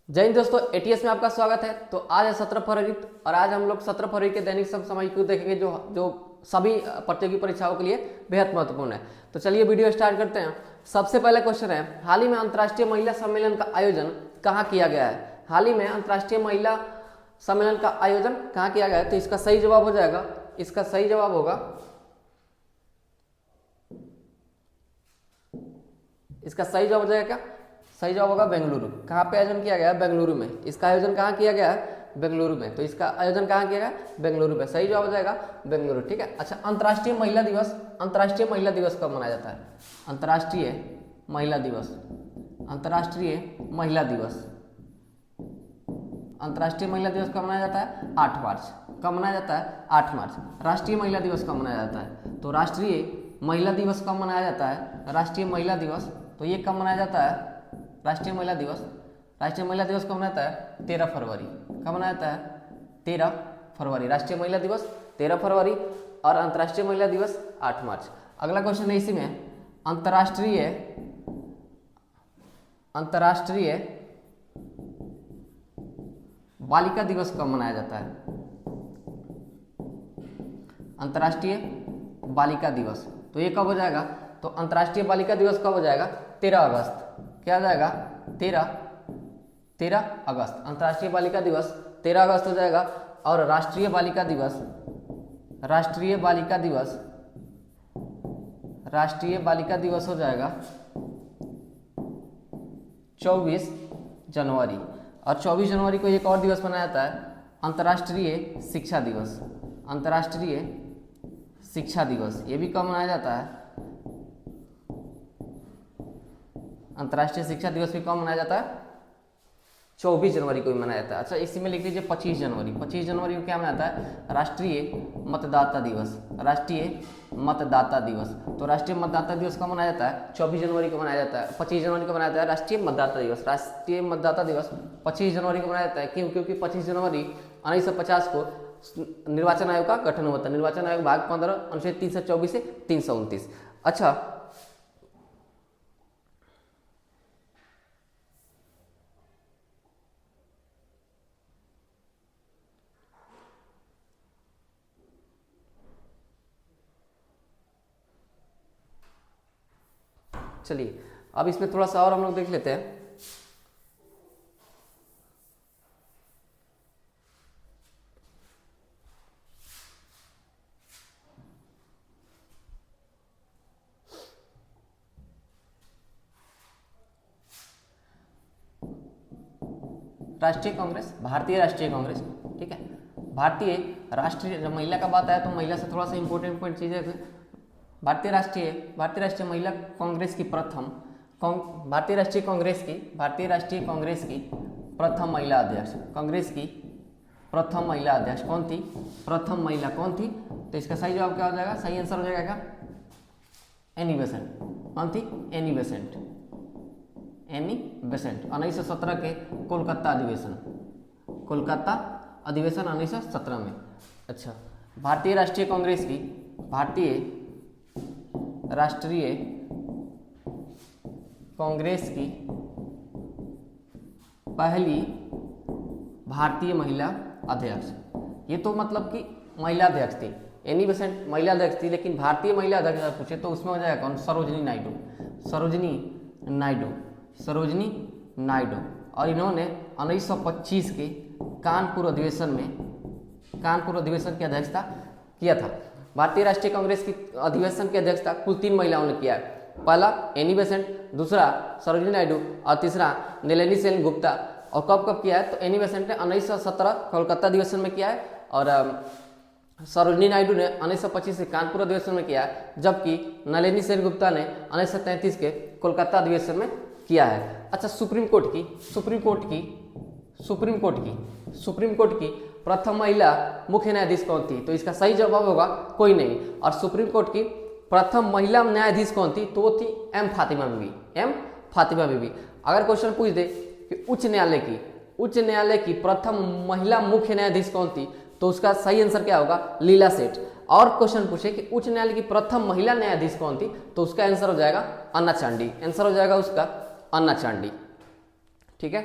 जय हिंद दोस्तों, एटीएस में आपका स्वागत है। तो आज है 17 फरवरी और आज हम लोग 17 फरवरी के दैनिक समसामयिक को देखेंगे जो जो सभी प्रतियोगी परीक्षाओं के लिए बेहद महत्वपूर्ण है। तो चलिए वीडियो स्टार्ट करते हैं। सबसे पहला क्वेश्चन है, हाल ही में अंतर्राष्ट्रीय महिला सम्मेलन का आयोजन कहाँ किया गया है? हाल ही में अंतर्राष्ट्रीय महिला सम्मेलन का आयोजन कहाँ किया गया है? तो इसका सही जवाब हो जाएगा, इसका सही जवाब होगा, इसका सही जवाब हो जाएगा क्या? सही जवाब होगा बेंगलुरु। कहाँ पे आयोजन किया गया है? बेंगलुरु में। इसका आयोजन कहाँ किया गया है? बेंगलुरु में। तो इसका आयोजन कहाँ किया गया है? बेंगलुरु में। सही जवाब हो जाएगा बेंगलुरु। ठीक है। अच्छा, अंतर्राष्ट्रीय महिला दिवस, अंतर्राष्ट्रीय महिला दिवस कब मनाया जाता है? अंतर्राष्ट्रीय महिला दिवस, अंतर्राष्ट्रीय महिला दिवस, अंतर्राष्ट्रीय महिला दिवस कब मनाया जाता है? 8 मार्च। कब मनाया जाता है? 8 मार्च। राष्ट्रीय महिला दिवस कब मनाया जाता है? तो राष्ट्रीय महिला दिवस कब मनाया जाता है? राष्ट्रीय महिला दिवस, तो ये कब मनाया जाता है? राष्ट्रीय महिला दिवस, राष्ट्रीय महिला दिवस कब मनाया जाता है? 13 फरवरी। कब मनाया जाता है? 13 फरवरी। राष्ट्रीय महिला दिवस 13 फरवरी और अंतर्राष्ट्रीय महिला दिवस 8 मार्च। अगला क्वेश्चन है इसी में, अंतर्राष्ट्रीय अंतर्राष्ट्रीय बालिका दिवस कब मनाया जाता है? अंतर्राष्ट्रीय बालिका दिवस, तो ये कब हो जाएगा? तो अंतर्राष्ट्रीय बालिका दिवस कब हो जाएगा? 13 अगस्त। क्या हो जाएगा? 13 अगस्त। अंतर्राष्ट्रीय बालिका दिवस 13 अगस्त हो जाएगा। और राष्ट्रीय बालिका दिवस, राष्ट्रीय बालिका दिवस, राष्ट्रीय बालिका दिवस हो जाएगा 24 जनवरी। और 24 जनवरी को एक और दिवस मनाया जाता है, अंतर्राष्ट्रीय शिक्षा दिवस, अंतर्राष्ट्रीय शिक्षा दिवस। ये भी कब मनाया जाता है? अंतर्राष्ट्रीय शिक्षा दिवस भी कब मनाया जाता है? 24 जनवरी को भी मनाया जाता है। अच्छा, इसी में लिख लीजिए 25 जनवरी। 25 जनवरी को क्या मनाया जाता है? राष्ट्रीय मतदाता दिवस, राष्ट्रीय मतदाता दिवस। तो राष्ट्रीय मतदाता दिवस कब मनाया जाता है? 24 जनवरी को मनाया जाता है। 25 जनवरी को मनाया जाता है राष्ट्रीय मतदाता दिवस। राष्ट्रीय मतदाता दिवस 25 जनवरी को मनाया जाता है। क्यों? क्योंकि 25 जनवरी 1950 को निर्वाचन आयोग का गठन हुआ था। निर्वाचन आयोग भाग 15 अनुच्छेद 324 से 329। अच्छा, चलिए अब इसमें थोड़ा सा और हम लोग देख लेते हैं। राष्ट्रीय कांग्रेस, भारतीय राष्ट्रीय कांग्रेस। ठीक है, भारतीय राष्ट्रीय, जब महिला का बात आया तो महिला से थोड़ा सा इंपॉर्टेंट पॉइंट चीज़ें। भारतीय राष्ट्रीय महिला कांग्रेस की प्रथम, भारतीय राष्ट्रीय कांग्रेस की प्रथम महिला अध्यक्ष, कांग्रेस की प्रथम महिला अध्यक्ष कौन थी? प्रथम महिला कौन थी? तो इसका सही जवाब क्या हो जाएगा? सही आंसर हो जाएगा क्या? Annie Besant. कौन थी? Annie Besant. Annie Besant. 1917 के कोलकाता अधिवेशन, कोलकाता अधिवेशन 1917 में। अच्छा, भारतीय राष्ट्रीय कांग्रेस की, भारतीय राष्ट्रीय कांग्रेस की पहली भारतीय महिला अध्यक्ष। ये तो मतलब कि महिला अध्यक्ष थी, एनी बेसेंट महिला अध्यक्ष थी, लेकिन भारतीय महिला अध्यक्ष अगर पूछे तो उसमें हो जाएगा कौन? सरोजिनी नायडू, सरोजिनी नायडू, सरोजिनी नायडू। और इन्होंने 1925 के कानपुर अधिवेशन में, कानपुर अधिवेशन की अध्यक्षता किया था। भारतीय राष्ट्रीय कांग्रेस की अधिवेशन की अध्यक्षता कुल 3 महिलाओं ने किया है। पहला एनी बेसेंट, दूसरा सरोजिनी नायडू और तीसरा नलिनी सेन गुप्ता। और कब कब किया है? तो एनी बेसेंट ने 1917 कोलकाता अधिवेशन में किया है और सरोजिनी नायडू ने 1925 के कानपुर अधिवेशन में किया है, जबकि नलिनी सेन गुप्ता ने 1933 के कोलकाता अधिवेशन में किया है। अच्छा, सुप्रीम कोर्ट की प्रथम महिला मुख्य न्यायाधीश कौन थी? तो इसका सही जवाब होगा कोई नहीं। और सुप्रीम कोर्ट की प्रथम महिला न्यायाधीश कौन थी? तो वो थी एम फातिमा बीबी, एम फातिमा बीबी। अगर क्वेश्चन पूछ दे कि उच्च न्यायालय की प्रथम महिला मुख्य न्यायाधीश कौन थी? तो उसका सही आंसर क्या होगा? लीला सेठ। और क्वेश्चन पूछे कि उच्च न्यायालय की प्रथम महिला न्यायाधीश कौन थी? तो उसका आंसर हो जाएगा अन्ना चांडी। आंसर हो जाएगा उसका अन्ना चांडी। ठीक है,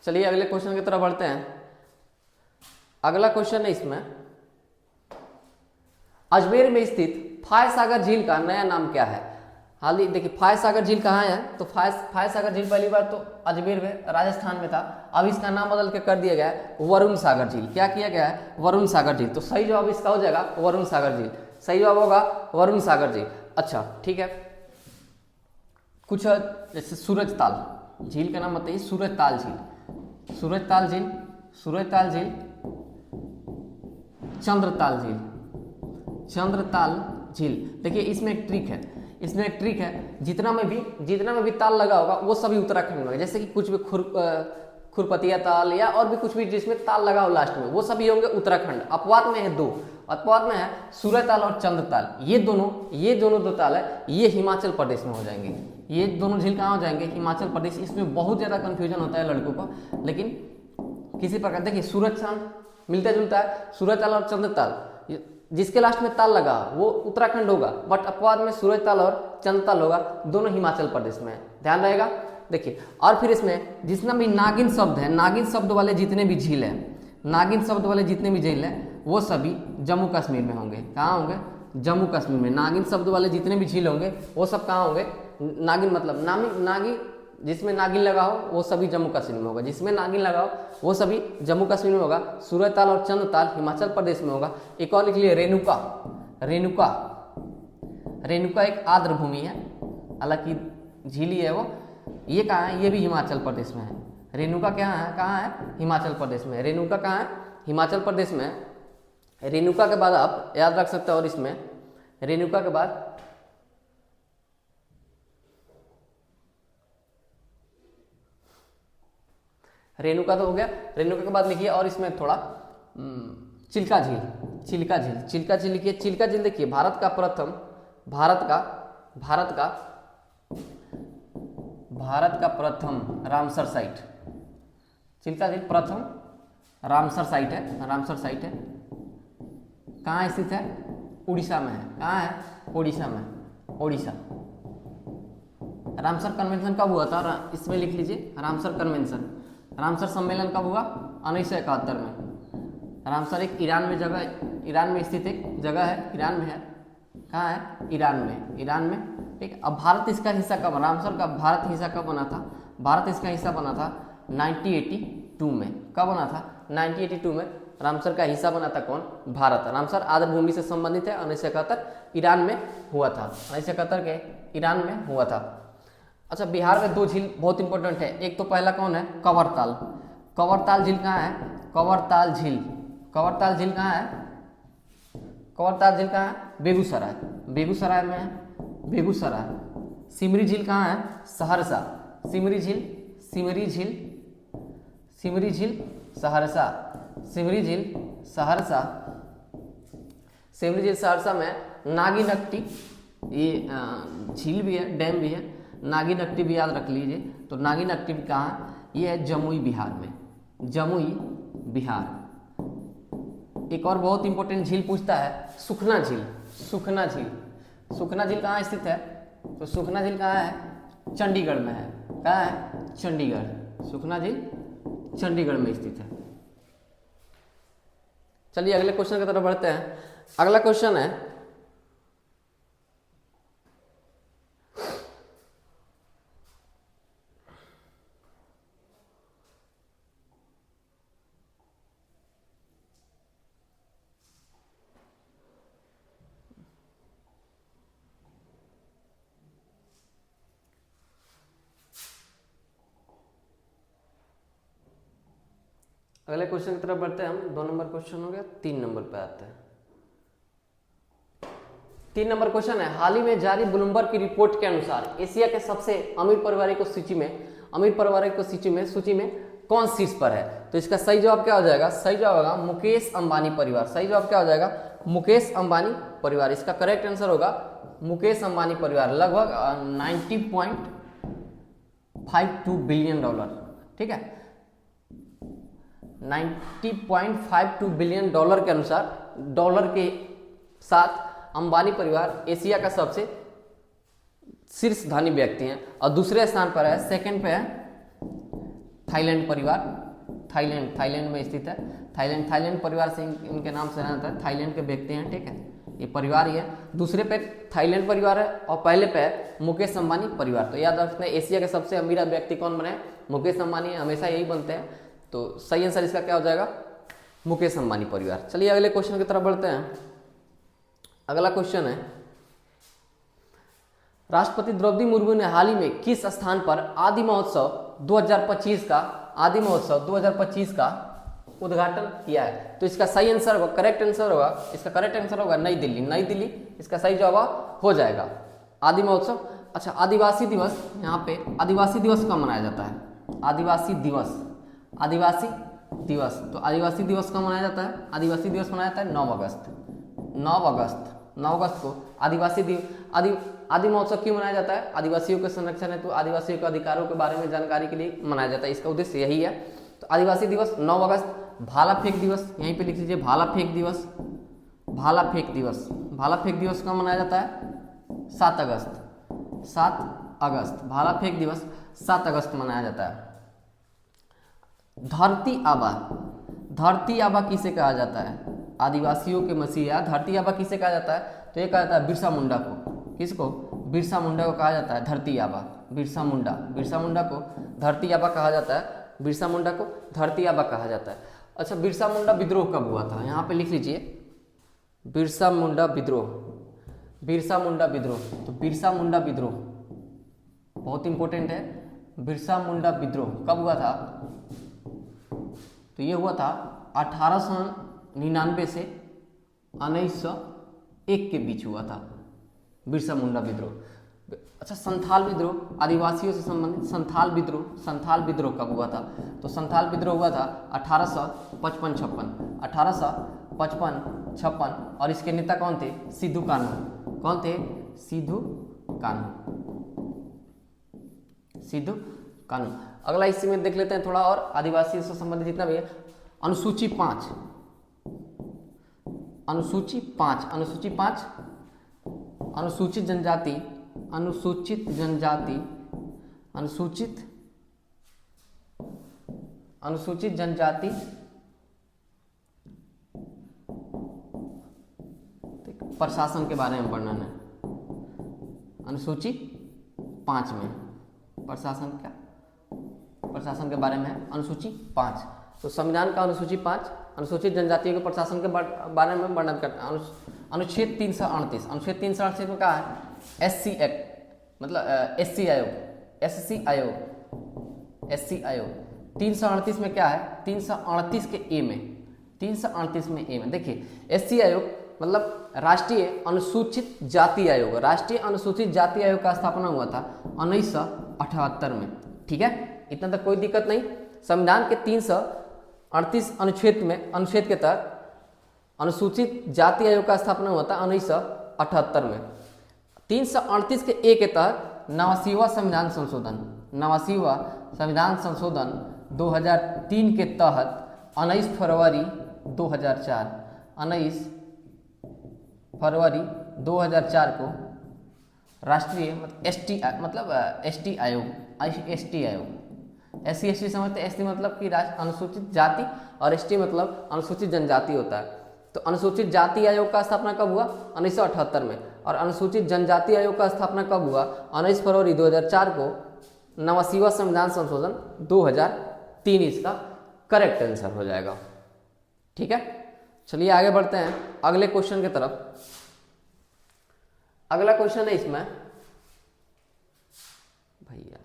चलिए अगले क्वेश्चन की तरफ बढ़ते हैं। अगला क्वेश्चन है इसमें, अजमेर में स्थित फाय सागर झील का नया नाम क्या है? हाल ही देखिए फाय सागर झील कहाँ है, तो फाय सागर झील पहली बार तो अजमेर में राजस्थान में था, अब इसका नाम बदल के कर दिया गया है वरुण सागर झील। क्या किया गया है? वरुण सागर झील। तो सही जवाब इसका हो जाएगा वरुण सागर झील, सही जवाब होगा वरुण सागर झील। अच्छा ठीक है, कुछ जैसे सूरजताल झील का नाम बताइए। सूरजताल झील, सूरजताल झील, सूरजताल झील, चंद्रताल झील, चंद्रताल झील। देखिए इसमें एक ट्रिक है, इसमें एक ट्रिक है, जितना में भी ताल लगा होगा वो सभी उत्तराखंड में, जैसे कि कुछ भी खुरपतिया ताल या और भी कुछ भी जिसमें ताल लगा हो लास्ट में, वो सभी होंगे उत्तराखंड। अपवाद में है दो, अपवाद में है सूरजताल और चंद्रताल। ये दोनों दो ताल है, ये हिमाचल प्रदेश में हो जाएंगे। ये दोनों झील कहाँ हो जाएंगे? हिमाचल प्रदेश। इसमें बहुत ज़्यादा कन्फ्यूजन होता है लड़कों को, लेकिन किसी प्रकार देखिए सूरज चांद मिलता जुलता है, सूरजताल और चंद्रताल, जिसके लास्ट में ताल लगा वो उत्तराखंड होगा, बट अपवाद में सूरजताल और चंद्रताल होगा, दोनों हिमाचल प्रदेश में है, ध्यान रहेगा। देखिए और फिर इसमें जितना भी नागिन शब्द है, नागिन शब्द वाले जितने भी झील हैं, नागिन शब्द वाले जितने भी झील हैं वो सभी जम्मू कश्मीर में होंगे। कहाँ होंगे? जम्मू कश्मीर में। नागिन शब्द वाले जितने भी झील होंगे वो सब कहाँ होंगे? नागिन मतलब नागी, जिसमें नागिन लगा हो वो सभी जम्मू कश्मीर में होगा, जिसमें नागिन लगा हो वो सभी जम्मू कश्मीर में होगा। सूरजताल और चंद्रताल हिमाचल प्रदेश में होगा। एक और लिख लिए रेणुका, रेणुका, रेणुका एक आर्द्र भूमि है, हालांकि झील ही है वो। ये कहाँ है? ये भी हिमाचल प्रदेश में है। रेणुका क्या है? कहाँ है? हिमाचल प्रदेश में। रेणुका कहाँ है? हिमाचल प्रदेश में। रेणुका के बाद आप याद रख सकते हो, और इसमें रेणुका के बाद रेणुका तो हो गया, रेणुका के बाद लिखिए और इसमें थोड़ा चिल्का झील, चिल्का झील, चिल्का झील लिखिए। चिल्का झील देखिए भारत का प्रथम रामसर साइट, चिल्का झील प्रथम रामसर साइट है, रामसर साइट है। कहाँ स्थित है? उड़ीसा में है। कहाँ है? उड़ीसा में, उड़ीसा। रामसर कन्वेंशन कब हुआ था? इसमें लिख लीजिए रामसर कन्वेंशन। रामसर सम्मेलन कब हुआ? 1971 में। रामसर एक ईरान में जगह, ईरान में स्थित एक जगह है, ईरान में है। कहाँ है? ईरान में, ईरान में। ठीक। अब भारत इसका हिस्सा कब, रामसर का भारत हिस्सा कब बना था? भारत इसका हिस्सा बना था 1982 में। कब बना था? 1982 में रामसर का हिस्सा बना था कौन? भारत। रामसर आर्द्र भूमि से संबंधित है। 1971 ईरान में हुआ था, 1971 के ईरान में हुआ था। अच्छा, बिहार में दो झील बहुत इंपॉर्टेंट है। एक तो पहला कौन है? कंवरताल। कंवरताल झील कहाँ है? कंवरताल झील, कंवरताल झील कहाँ है? कंवरताल झील कहाँ है? बेगूसराय, बेगूसराय में है, बेगूसराय। सिमरी झील कहाँ है? सहरसा। सिमरी झील, सिमरी झील, सिमरी झील सहरसा, सिमरी झील सहरसा। सिमरी झील सहरसा में नागीनट्टी, ये झील भी है, डैम भी है। नागीनट्टी भी याद रख लीजिए। तो नागीनट्टी भी कहाँ है? ये है जमुई बिहार में, जमुई बिहार। एक और बहुत इंपॉर्टेंट झील पूछता है, सुखना झील, सुखना झील। सुखना झील कहाँ स्थित है? तो सुखना झील कहाँ है? चंडीगढ़ में है। कहाँ है? चंडीगढ़। सुखना झील चंडीगढ़ में स्थित है। चलिए अगले क्वेश्चन की तरफ बढ़ते हैं। अगला क्वेश्चन है, अगले क्वेश्चन की तरफ बढ़ते हैं हम। 2 नंबर क्वेश्चन हो गया, 3 नंबर पे आते हैं। 3 नंबर क्वेश्चन है, हाल ही में जारी ब्लूमबर्ग की रिपोर्ट के अनुसार एशिया के सबसे अमीर परिवारों को सूची में, सूची में कौन शीर्ष पर है? तो इसका सही जवाब क्या हो जाएगा? सही जवाब होगा मुकेश अंबानी परिवार। सही जवाब क्या हो जाएगा? मुकेश अंबानी परिवार। इसका करेक्ट आंसर होगा मुकेश अंबानी परिवार। लगभग 90.52 बिलियन डॉलर। ठीक है, 90.52 बिलियन डॉलर के अनुसार, डॉलर के साथ अंबानी परिवार एशिया का सबसे शीर्ष धनी व्यक्ति हैं। और दूसरे स्थान पर है, सेकंड पे है थाईलैंड परिवार, थाईलैंड में स्थित है। थाईलैंड परिवार से इनके नाम से जाता है। थाईलैंड के व्यक्ति हैं, ठीक है, ये परिवार ही है। दूसरे पे थाईलैंड परिवार है और पहले पे है मुकेश अंबानी परिवार। तो याद रखना एशिया के सबसे अमीर व्यक्ति कौन बने? मुकेश अंबानी, हमेशा यही बनते हैं। तो सही आंसर इसका क्या हो जाएगा? मुकेश अंबानी परिवार। चलिए अगले क्वेश्चन की तरफ बढ़ते हैं। अगला क्वेश्चन है, राष्ट्रपति द्रौपदी मुर्मू ने हाल ही में किस स्थान पर आदि महोत्सव 2025 का उद्घाटन किया है? तो इसका सही आंसर होगा, करेक्ट आंसर होगा, इसका करेक्ट आंसर होगा नई दिल्ली इसका सही जवाब हो जाएगा। आदि महोत्सव। अच्छा, आदिवासी दिवस, यहाँ पे आदिवासी दिवस कब मनाया जाता है? आदिवासी दिवस तो आदिवासी दिवस कब मनाया जाता है? आदिवासी दिवस मनाया जाता है 9 अगस्त को। आदि महोत्सव क्यों मनाया जाता है? आदिवासियों के संरक्षण हेतु, आदिवासियों के अधिकारों के बारे में जानकारी के लिए मनाया जाता है। इसका उद्देश्य यही है। तो आदिवासी दिवस 9 अगस्त। भाला फेंक दिवस, यहीं पे लिख लीजिए, भाला फेंक दिवस कब मनाया जाता है? 7 अगस्त। भाला फेंक दिवस 7 अगस्त मनाया जाता है। धरती आबा किसे कहा जाता है? आदिवासियों के मसीहा धरती आबा किसे कहा जाता है? तो ये कहा जाता है बिरसा मुंडा को। किसको? बिरसा मुंडा को कहा जाता है धरती आबा। बिरसा मुंडा को धरती आबा कहा जाता है। अच्छा, बिरसा मुंडा विद्रोह कब हुआ था? यहाँ पे लिख लीजिए, बिरसा मुंडा विद्रोह। तो बिरसा मुंडा विद्रोह बहुत इंपॉर्टेंट है। बिरसा मुंडा विद्रोह कब हुआ था? तो ये हुआ था 1899 से 1901 के बीच हुआ था बिरसा मुंडा विद्रोह। अच्छा, संथाल विद्रोह, आदिवासियों से संबंधित संथाल विद्रोह कब हुआ था? तो संथाल विद्रोह हुआ था 1855 और इसके नेता कौन थे? सिद्धू कान्हू। अगला इसी में देख लेते हैं थोड़ा और आदिवासियों से संबंधित जितना भी है। अनुसूची 5 अनुसूचित जनजाति प्रशासन के बारे में वर्णन है। अनुसूची 5 में प्रशासन के बारे में है अनुसूची 5। तो संविधान का अनुसूची 5 अनुसूचित जनजातियों के प्रशासन के बारे में वर्णन करता है। अनुच्छेद 338 में कहा है SC एक्ट, मतलब SC आयोग 338 में क्या है? 338 के ए में देखिए, SC आयोग मतलब राष्ट्रीय अनुसूचित जाति आयोग। राष्ट्रीय अनुसूचित जाति आयोग का स्थापना हुआ था 1978 में। ठीक है, इतना तक कोई दिक्कत नहीं। संविधान के 338 अनुच्छेद के तहत अनुसूचित जाति आयोग का स्थापना हुआ था 1978 में। 338 के ए के तहत 89वां संविधान संशोधन 2003 के तहत 19 फरवरी 2004 को राष्ट्रीय ST आयोग SC समझते हैं। SC मतलब कि अनुसूचित जाति और ST मतलब अनुसूचित जनजाति होता है। तो अनुसूचित जाति आयोग का स्थापना कब हुआ? 1978 में। और अनुसूचित जनजाति आयोग का स्थापना कब हुआ? 19 फरवरी 2004 को। 89वां संविधान संशोधन 2003 इसका करेक्ट आंसर हो जाएगा। ठीक है, चलिए आगे बढ़ते हैं अगले क्वेश्चन की तरफ। अगला क्वेश्चन है इसमें भैया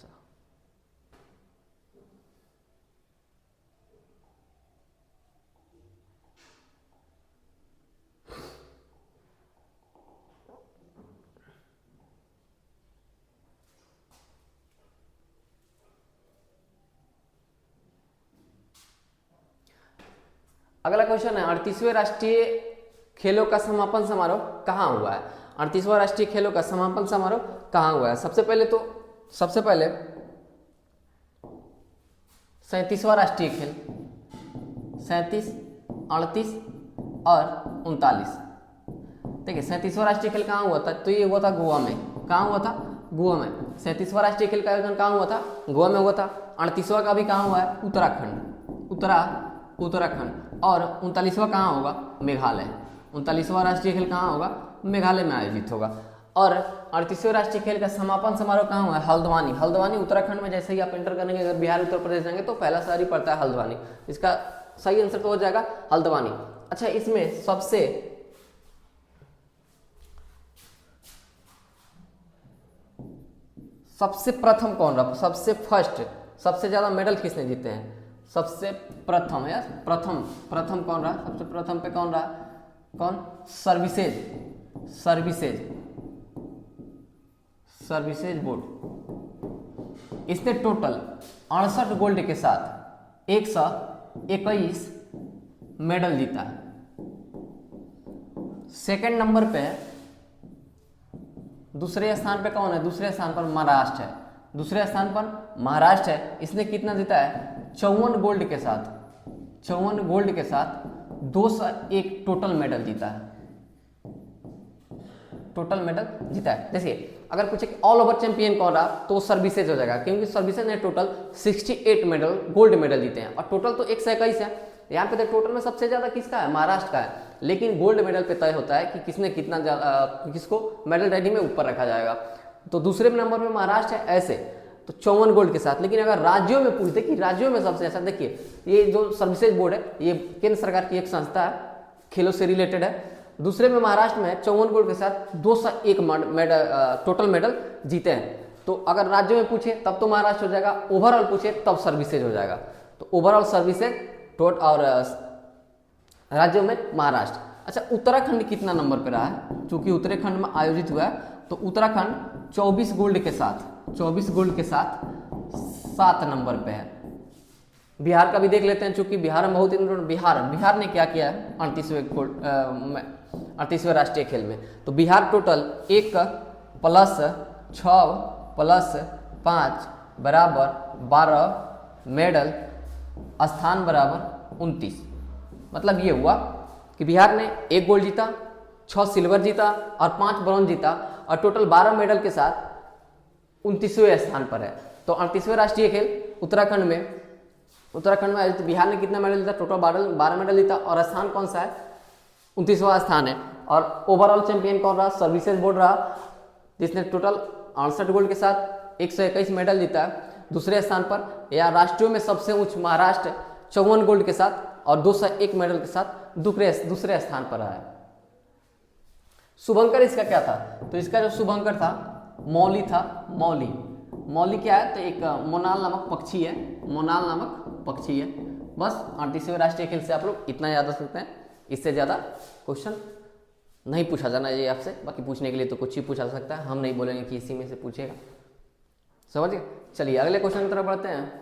अगला क्वेश्चन है 38वें राष्ट्रीय खेलों का समापन समारोह कहाँ हुआ है? 38वां राष्ट्रीय खेलों का समापन समारोह कहाँ हुआ है? सबसे पहले 37वां राष्ट्रीय खेल 37, 38 और 39। देखिए 37वां राष्ट्रीय खेल कहाँ हुआ था? तो ये हुआ था गोवा में। कहाँ हुआ था? गोवा में। 37वां राष्ट्रीय खेल का आयोजन कहाँ हुआ था? गोवा में हुआ था। 38वां का भी कहाँ हुआ है? उत्तराखंड, उत्तराखंड। और 39वां कहाँ होगा? मेघालय। 39वां राष्ट्रीय खेल कहाँ होगा? मेघालय में आयोजित होगा। और 38वें राष्ट्रीय खेल का समापन समारोह कहाँ हुआ है? हल्द्वानी। हल्द्वानी उत्तराखंड में। जैसे ही आप एंटर करेंगे अगर बिहार उत्तर प्रदेश जाएंगे तो पहला शहर ही पड़ता है हल्द्वानी। इसका सही आंसर तो हो जाएगा हल्द्वानी। अच्छा, इसमें सबसे प्रथम कौन रहा? सबसे फर्स्ट, सबसे ज्यादा मेडल किसने जीते हैं? सबसे प्रथम यार, प्रथम कौन रहा? सबसे प्रथम पे कौन रहा? कौन? Services board. इसने टोटल 68 गोल्ड के साथ 121 मेडल जीता है। सेकंड नंबर पे दूसरे स्थान पे कौन है? दूसरे स्थान पर महाराष्ट्र है। दूसरे स्थान पर महाराष्ट्र है। इसने कितना जीता है? 54 गोल्ड के साथ, 54 गोल्ड के साथ 201 टोटल मेडल जीता है। टोटल मेडल जीता है। देखिए अगर पूछे कि ऑल ओवर चैंपियन कौन रहा तो सर्विसेज हो जाएगा, क्योंकि सर्विसेज ने टोटल 68 मेडल, गोल्ड मेडल जीते हैं। और टोटल तो 121 है। यहाँ पे तो टोटल में सबसे ज्यादा किसका है? महाराष्ट्र का है। लेकिन गोल्ड मेडल पे तय होता है कि किसने कितना किसको मेडल रेडी में ऊपर रखा जाएगा। तो दूसरे नंबर पे महाराष्ट्र है ऐसे, तो 54 गोल्ड के साथ। लेकिन अगर राज्यों में पूछते कि राज्यों में सबसे ऐसा, देखिए ये जो सर्विसेज बोर्ड है ये केंद्र सरकार की एक संस्था है, खेलों से रिलेटेड है। दूसरे में महाराष्ट्र में 54 गोल्ड के साथ 201 मेडल, टोटल मेडल जीते हैं। तो अगर राज्यों में पूछे तब तो महाराष्ट्र हो जाएगा, ओवरऑल पूछे तब सर्विसेज हो जाएगा। तो ओवरऑल सर्विसेज और राज्यों में महाराष्ट्र। अच्छा, उत्तराखंड कितना नंबर पे रहा है? चूंकि उत्तराखंड में आयोजित हुआ है तो उत्तराखंड 24 गोल्ड के साथ 7 नंबर पे है। बिहार का भी देख लेते हैं, चूंकि बिहार में बहुत इंपॉर्टेंट। बिहार ने क्या किया है 38वें राष्ट्रीय खेल में? तो बिहार टोटल 1 + 6 + 5 बराबर 12 मेडल, स्थान बराबर 29। मतलब ये हुआ कि बिहार ने 1 गोल्ड जीता, 6 सिल्वर जीता और 5 ब्रॉन्ज जीता और टोटल 12 मेडल के साथ 29वें स्थान पर है। तो 38वें राष्ट्रीय खेल उत्तराखंड में आयोजित, बिहार ने कितना मेडल जीता? टोटल 12 मेडल जीता और स्थान कौन सा है? 29वां स्थान है। और ओवरऑल चैंपियन कौन रहा? सर्विसेज बोर्ड रहा, जिसने टोटल 68 गोल्ड के साथ 121 मेडल जीता है। दूसरे स्थान पर या राष्ट्रीय में सबसे उच्च महाराष्ट्र 54 गोल्ड के साथ और 201 मेडल के साथ दूसरे स्थान पर रहा है। शुभंकर इसका क्या था? तो इसका जो शुभंकर था मौली था। मौली क्या है? तो एक मोनाल नामक पक्षी है। बस 38वें राष्ट्रीय खेल से आप लोग इतना याद रख सकते हैं, इससे ज़्यादा क्वेश्चन नहीं पूछा जाना चाहिए आपसे। बाकी पूछने के लिए तो कुछ ही पूछा सकता है, हम नहीं बोलेंगे कि इसी में से पूछेगा। समझ गए? चलिए अगले क्वेश्चन की तरफ बढ़ते हैं।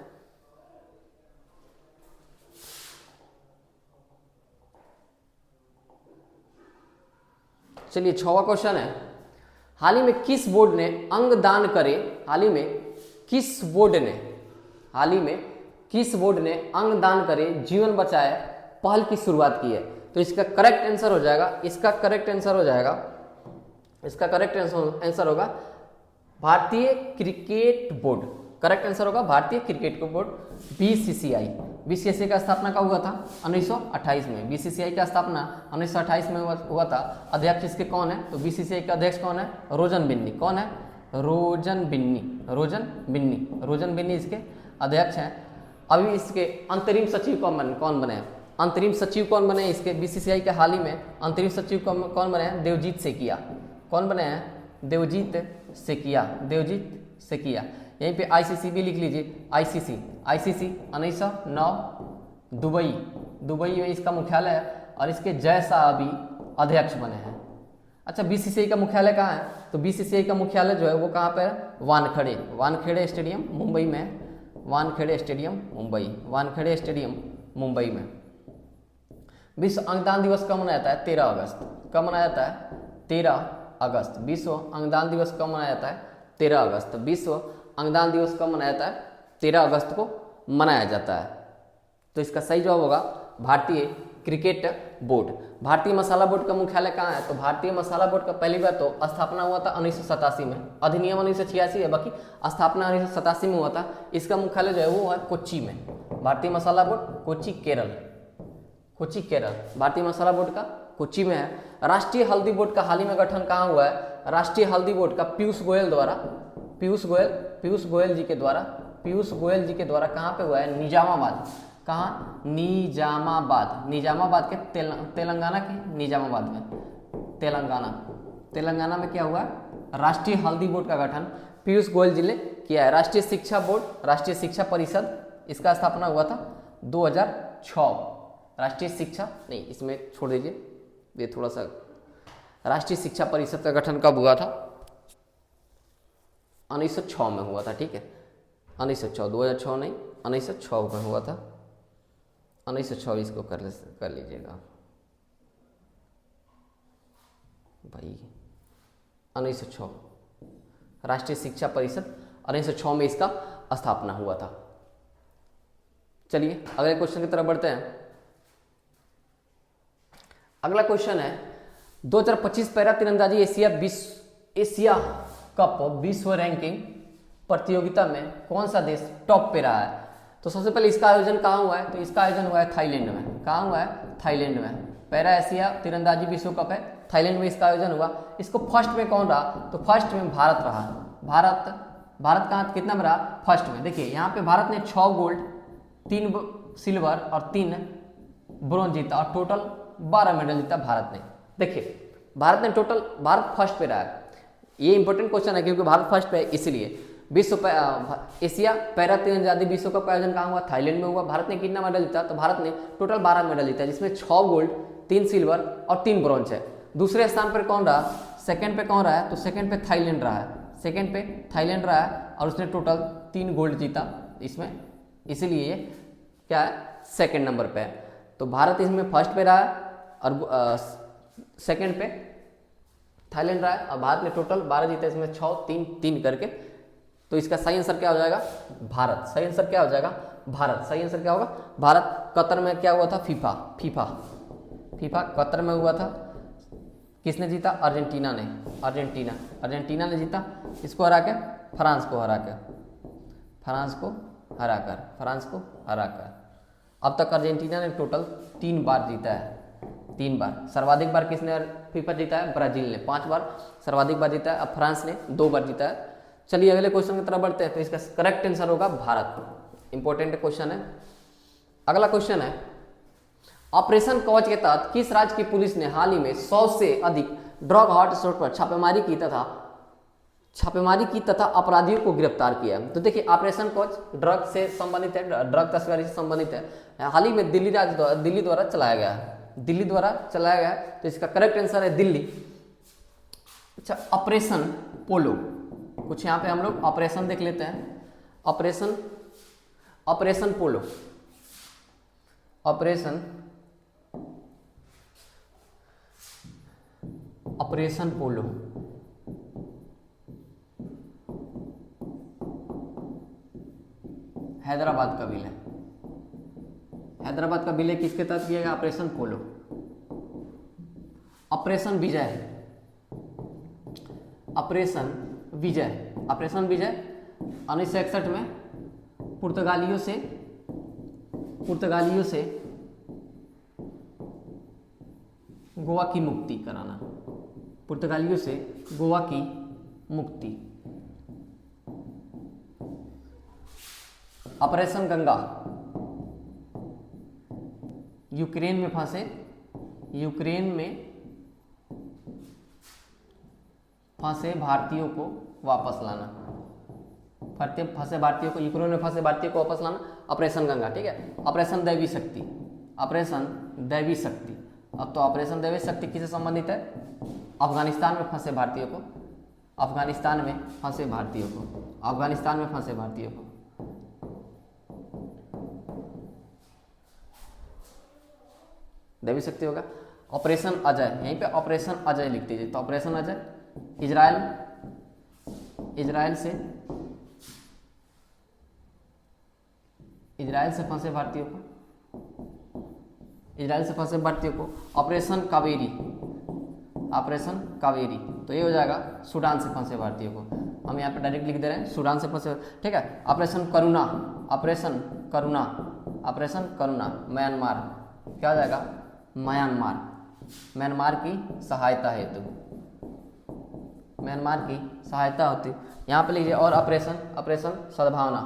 चलिए 6वां क्वेश्चन है, हाल ही में किस बोर्ड ने अंगदान करे? हाल ही में किस बोर्ड ने अंगदान करे जीवन बचाए पहल की शुरुआत की है? तो इसका करेक्ट आंसर होगा भारतीय क्रिकेट बोर्ड। करेक्ट आंसर होगा भारतीय क्रिकेट बोर्ड, बीसीसीआई का स्थापना कब हुआ था? 1928 में। बीसीसीआई का स्थापना 1928 में हुआ था। अध्यक्ष इसके कौन है? तो बीसीसीआई का अध्यक्ष कौन है? रोजन बिन्नी। कौन है? रोजन बिन्नी इसके अध्यक्ष हैं। अभी इसके अंतरिम सचिव कौन बने हैं? अंतरिम सचिव कौन बने इसके बीसीसीआई के? हाल ही में अंतरिम सचिव कौन बने हैं? देवजीत सेकिया। कौन बने हैं? देवजीत सेकिया। यहीं पे आईसीसी भी लिख लीजिए। आईसीसी 1909 दुबई में इसका मुख्यालय है और इसके जय शाह अभी अध्यक्ष बने हैं। अच्छा, बीसीसीआई का मुख्यालय कहाँ है? तो बीसीसीआई का मुख्यालय जो है वो कहाँ पे है? वानखेड़े स्टेडियम मुंबई में। वानखेड़े स्टेडियम मुंबई में। विश्व अंगदान दिवस कब मनाया जाता है? 13 अगस्त। कब मनाया जाता है? 13 अगस्त। विश्व अंगदान दिवस कब मनाया जाता है? 13 अगस्त। विश्व अंगदान दिवस कब मनाया जाता है? 13 अगस्त को मनाया जाता है। तो इसका सही जवाब होगा भारतीय क्रिकेट बोर्ड। भारतीय मसाला बोर्ड का मुख्यालय कहाँ है? तो भारतीय मसाला बोर्ड का पहली बार तो स्थापना हुआ था 1987 में, अधिनियम 1986 है, बाकी स्थापना 1987 में हुआ था। इसका मुख्यालय जो है वो है कोच्चि में। भारतीय मसाला बोर्ड कोच्चि केरल, कोच्चि केरल, भारतीय मसाला बोर्ड का कोच्चि में है। राष्ट्रीय हल्दी बोर्ड का हाल ही में गठन कहाँ हुआ है? राष्ट्रीय हल्दी बोर्ड का पीयूष गोयल द्वारा, पीयूष गोयल जी के द्वारा कहाँ पे हुआ है? निजामाबाद। कहाँ? निजामाबाद, निजामाबाद के तेलंगाना के निजामाबाद में, तेलंगाना में क्या हुआ? राष्ट्रीय हल्दी बोर्ड का गठन पीयूष गोयल जी ने किया है। राष्ट्रीय शिक्षा बोर्ड, राष्ट्रीय शिक्षा परिषद, इसका स्थापना हुआ था 2006। राष्ट्रीय शिक्षा नहीं, इसमें छोड़ दीजिए, ये थोड़ा सा, राष्ट्रीय शिक्षा परिषद का गठन कब हुआ था? 1906 में हुआ था, ठीक है, 1906, 2006 नहीं, 1906 में हुआ था, 1906 इसको कर लीजिएगा भाई, 1906 राष्ट्रीय शिक्षा परिषद, 1906 में इसका स्थापना हुआ था। चलिए अगले क्वेश्चन की तरफ बढ़ते हैं। अगला क्वेश्चन है 2025 पैरा तीरंदाजी एशिया कप विश्व रैंकिंग प्रतियोगिता में कौन सा देश टॉप पे रहा है? तो सबसे पहले इसका आयोजन कहाँ हुआ है? तो इसका आयोजन हुआ है थाईलैंड में। कहाँ हुआ है? थाईलैंड में। पैरा एशिया तीरंदाजी विश्व कप है, थाईलैंड में इसका आयोजन हुआ। इसको फर्स्ट में कौन रहा? तो फर्स्ट में भारत रहा। भारत कहाँ कितना में रहा? फर्स्ट में। देखिए यहाँ पे भारत ने 6 गोल्ड, 3 सिल्वर और 3 ब्रॉन्ज जीता और टोटल 12 मेडल जीता भारत ने। देखिए भारत फर्स्ट पे रहा है। ये इंपॉर्टेंट क्वेश्चन है क्योंकि भारत फर्स्ट पे है, इसलिए एशिया पैरा तीरंदाजी विश्व कप का आयोजन कहाँ हुआ? थाईलैंड में हुआ। भारत ने कितना मेडल जीता? तो भारत ने टोटल 12 मेडल जीता, जिसमें 6 गोल्ड, 3 सिल्वर और 3 ब्रॉन्ज है। दूसरे स्थान पर कौन रहा? सेकंड पे कौन रहा है? तो सेकंड पे थाईलैंड रहा है। सेकंड पे थाईलैंड रहा है और उसने टोटल 3 गोल्ड जीता इसमें, इसीलिए क्या है? सेकंड नंबर पे है। तो भारत इसमें फर्स्ट पे रहा है और सेकंड पे थाईलैंड रहा है और भारत ने टोटल 12 जीते, इसमें 6 3 3 करके। तो इसका सही आंसर क्या हो जाएगा? भारत। सही आंसर क्या हो जाएगा? भारत। सही आंसर क्या होगा? भारत। कतर में क्या हुआ था? फीफा कतर में हुआ था। किसने जीता? अर्जेंटीना ने। अर्जेंटीना ने जीता, इसको हरा के, फ्रांस को हराकर। अब तक अर्जेंटीना ने टोटल 3 बार जीता है, 3 बार। सर्वाधिक बार किसने फीफा जीता है? ब्राजील ने 5 बार सर्वाधिक बार जीता है। अब फ्रांस ने 2 बार जीता है। चलिए अगले क्वेश्चन की तरफ बढ़ते हैं। तो इसका करेक्ट आंसर होगा भारत। इंपॉर्टेंट क्वेश्चन है। अगला क्वेश्चन है, ऑपरेशन कवच के तहत किस राज्य की पुलिस ने हाल ही में 100 से अधिक ड्रग हॉटस्पॉट पर छापेमारी की तथा अपराधियों को गिरफ्तार किया? तो देखिए ऑपरेशन कवच ड्रग से संबंधित है, ड्रग तस्करी से संबंधित है। हाल ही में दिल्ली द्वारा चलाया गया है। तो इसका करेक्ट आंसर है दिल्ली। अच्छा, ऑपरेशन पोलो, कुछ यहाँ पे हम लोग ऑपरेशन देख लेते हैं। ऑपरेशन पोलो, ऑपरेशन पोलो हैदराबाद का विलय। हैदराबाद का विलय किसके तहत किया गया? ऑपरेशन पोलो। ऑपरेशन विजय 1961 में पुर्तगालियों से गोवा की मुक्ति कराना। पुर्तगालियों से गोवा की मुक्ति। ऑपरेशन गंगा, यूक्रेन में फंसे भारतीयों को वापस लाना। यूक्रेन में फंसे भारतीयों को वापस लाना, ऑपरेशन गंगा, ठीक है। ऑपरेशन दैवी शक्ति। अब तो ऑपरेशन दैवी शक्ति किससे संबंधित है? अफगानिस्तान में फंसे भारतीयों को। दैवी शक्ति होगा। ऑपरेशन अजय, यहीं पे ऑपरेशन अजय लिख दीजिए। तो ऑपरेशन अजय इजराइल से फंसे भारतीयों को इजराइल से फंसे भारतीयों को ऑपरेशन कावेरी, ऑपरेशन कावेरी, तो ये हो जाएगा सूडान से फंसे भारतीयों को। हम यहाँ पे डायरेक्ट लिख दे रहे हैं सूडान से फंसे, ठीक है। ऑपरेशन करुणा, ऑपरेशन करुणा, ऑपरेशन करुणा म्यांमार, क्या हो जाएगा म्यांमार, म्यांमार की सहायता हेतु, म्यांमार की सहायता होती यहाँ पे लीजिए। और ऑपरेशन, ऑपरेशन सद्भावना,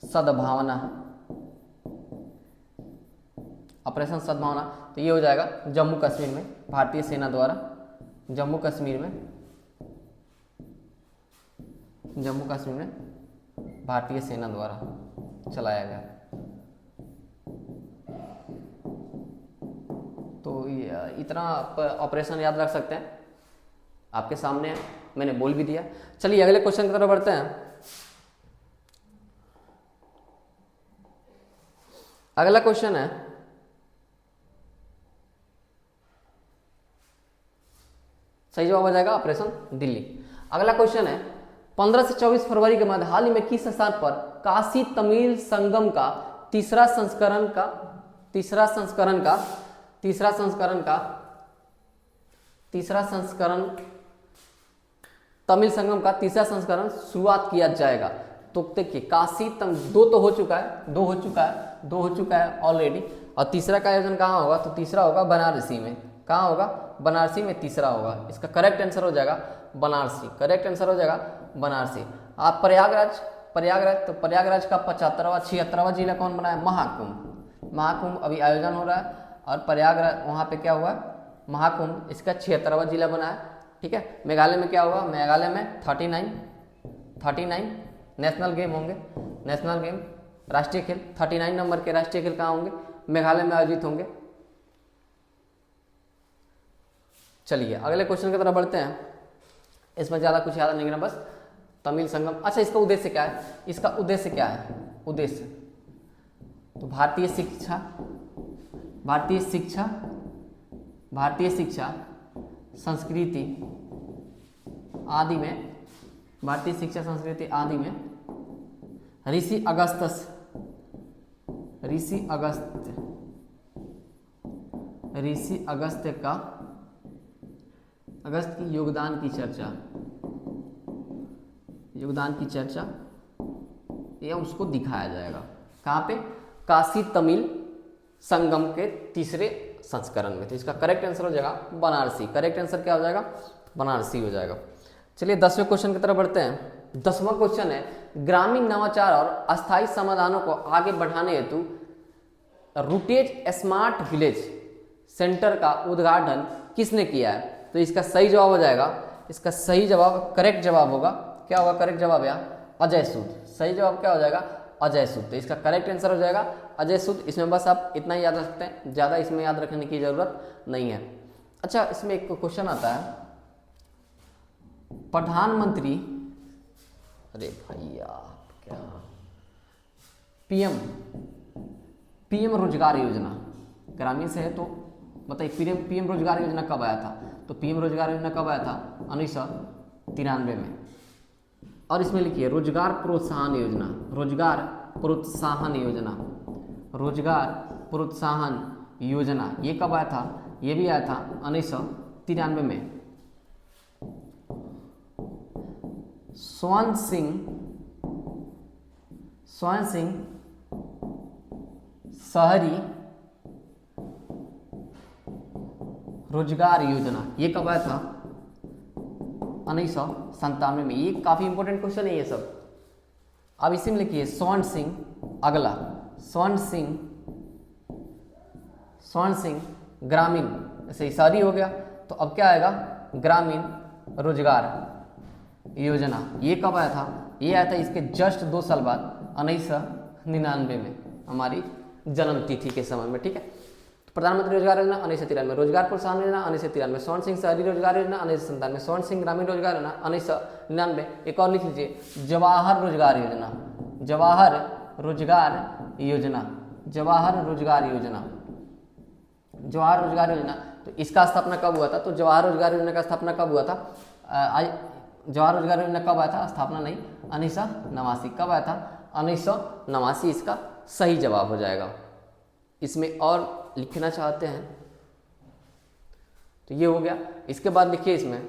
सद्भावना, ऑपरेशन सद्भावना, तो ये हो जाएगा जम्मू कश्मीर में भारतीय सेना द्वारा, जम्मू कश्मीर में, जम्मू कश्मीर में भारतीय सेना द्वारा चलाया गया। तो इतना ऑपरेशन याद रख सकते हैं, आपके सामने है, मैंने बोल भी दिया। चलिए अगले क्वेश्चन की तरफ बढ़ते हैं। अगला क्वेश्चन है, सही जवाब हो जाएगा ऑपरेशन दिल्ली। अगला क्वेश्चन है 15 से 24 फरवरी के मध्य हाल ही में किस स्थान पर काशी तमिल संगम का तीसरा संस्करण तमिल संगम का तीसरा संस्करण शुरुआत किया जाएगा। तो देखिए काशी दो हो चुका है ऑलरेडी, और तीसरा का आयोजन कहाँ होगा, तो तीसरा होगा बनारसी में। कहाँ होगा, बनारसी में तीसरा होगा। इसका करेक्ट आंसर हो जाएगा बनारसी, करेक्ट आंसर हो जाएगा बनारसी। आप प्रयागराज, तो प्रयागराज का 75वां 76वां जिला कौन बना है, महाकुंभ, महाकुंभ अभी आयोजन हो रहा है, और प्रयागराज वहाँ पे क्या हुआ महाकुंभ, इसका 76वां जिला बना है, ठीक है। मेघालय में क्या होगा, मेघालय में 39 नेशनल गेम होंगे, नेशनल गेम राष्ट्रीय खेल, 39 नंबर के राष्ट्रीय खेल कहाँ होंगे, मेघालय में आयोजित होंगे। चलिए अगले क्वेश्चन की तरफ बढ़ते हैं। इसमें ज़्यादा कुछ याद नहीं करना, बस तमिल संगम। अच्छा, इसका उद्देश्य क्या है, इसका उद्देश्य क्या है, उद्देश्य तो भारतीय शिक्षा संस्कृति आदि में, भारतीय शिक्षा संस्कृति आदि में ऋषि अगस्त की योगदान की चर्चा या उसको दिखाया जाएगा। कहाँ पे, काशी तमिल संगम के तीसरे संस्करण में। तो इसका करेक्ट आंसर हो जाएगा बनारसी, करेक्ट आंसर क्या हो जाएगा, बनारसी हो जाएगा। चलिए 10वें क्वेश्चन की तरफ बढ़ते हैं। 10वां क्वेश्चन है ग्रामीण नवाचार और अस्थायी समाधानों को आगे बढ़ाने हेतु रूटेज स्मार्ट विलेज सेंटर का उद्घाटन किसने किया है। तो इसका सही जवाब हो जाएगा, इसका सही जवाब, करेक्ट जवाब होगा, क्या होगा करेक्ट जवाब यहाँ, अजय सूद। सही जवाब क्या हो जाएगा, अजय सूद। तो इसका करेक्ट आंसर हो जाएगा अजय सूद। इसमें बस आप इतना ही याद रख सकते हैं, ज़्यादा इसमें याद रखने की जरूरत नहीं है। अच्छा, इसमें एक क्वेश्चन आता है, प्रधानमंत्री, अरे भैया क्या, पीएम रोजगार योजना ग्रामीण से है, तो बताइए पीएम रोजगार योजना कब आया था। तो पीएम रोजगार योजना कब आया था, 1993 में। और इसमें लिखिए रोजगार प्रोत्साहन योजना, रोजगार प्रोत्साहन योजना ये कब आया था, ये भी आया था 1993 में। स्वर्ण सिंह शहरी रोजगार योजना ये कब आया था, 1997 में। ये काफी इंपॉर्टेंट क्वेश्चन है ये सब। अब इसी में लिखिए स्वर्ण सिंह, अगला स्वर्ण सिंह ग्रामीण, जैसे शहरी हो गया, तो अब क्या आएगा, ग्रामीण रोजगार योजना। ये कब आया था, ये आया था इसके जस्ट 2 साल बाद 1999 में, हमारी जन्म तिथि के समय में, ठीक है। तो प्रधानमंत्री रोजगार योजना 1993, रोजगार प्रोत्साहन योजना 1993, स्वर्ण सिंह शहरी रोजगार योजना 1997, स्वर्ण सिंह ग्रामीण रोजगार योजना 1999। एक और लिख लीजिए जवाहर रोजगार योजना, जवाहर रोजगार योजना। तो इसका स्थापना कब हुआ था, तो जवाहर रोजगार योजना का स्थापना कब हुआ था, जवाहर रोजगार योजना कब आया था, स्थापना नहीं, 1989। कब आया था, 1989। इसका सही जवाब हो जाएगा। इसमें और लिखना चाहते हैं तो ये हो गया। इसके बाद लिखिए इसमें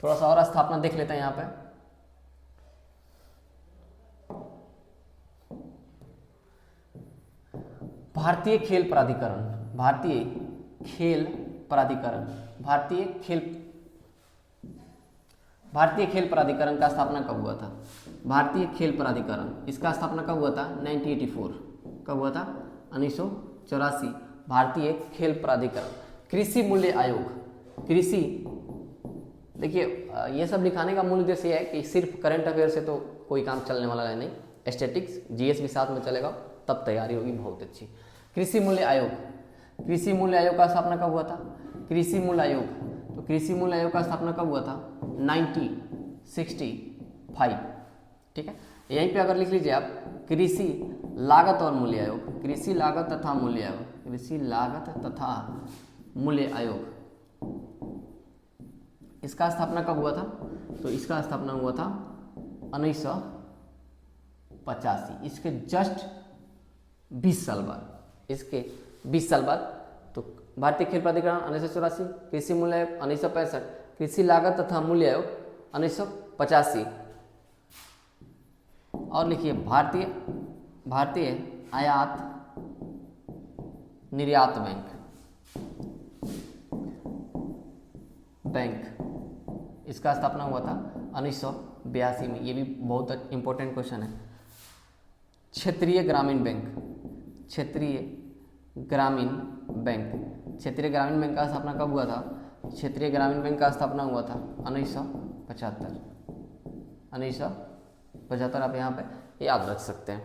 थोड़ा सा और स्थापना देख लेते हैं यहाँ पे। भारतीय खेल प्राधिकरण, भारतीय खेल प्राधिकरण, भारतीय खेल प्राधिकरण का स्थापना कब हुआ था? भारतीय खेल प्राधिकरण, इसका स्थापना कब हुआ था? 1984। कब हुआ था? 1984। भारतीय खेल प्राधिकरण। कृषि मूल्य आयोग, कृषि, देखिए ये सब दिखाने का मूल उद्देश्य है कि सिर्फ करंट अफेयर से तो कोई काम चलने वाला है नहीं, स्टैटिक्स जीएस भी साथ में चलेगा, तब तैयारी होगी बहुत अच्छी। कृषि मूल्य आयोग, कृषि मूल्य आयोग का स्थापना कब हुआ था? कृषि मूल्य आयोग, तो कृषि मूल्य आयोग का स्थापना कब हुआ था? 1965। ठीक है, यहीं पे अगर लिख लीजिए आप कृषि लागत और मूल्य आयोग, कृषि लागत तथा मूल्य आयोग, कृषि लागत तथा मूल्य आयोग, इसका स्थापना कब हुआ था? तो इसका स्थापना हुआ था 1985। इसके जस्ट 20 साल बाद, इसके 20 साल बाद। तो भारतीय खेल प्राधिकरण 1984, कृषि मूल्य आयोग 1965, कृषि लागत तथा मूल्य आयोग 1985। और लिखिए भारतीय आयात निर्यात बैंक, इसका स्थापना हुआ था 1982 में। ये भी बहुत इंपॉर्टेंट क्वेश्चन है। क्षेत्रीय ग्रामीण बैंक, क्षेत्रीय ग्रामीण बैंक, क्षेत्रीय ग्रामीण बैंक का स्थापना कब हुआ था? क्षेत्रीय ग्रामीण बैंक का स्थापना हुआ था 1975। आप यहाँ पे याद रख सकते हैं।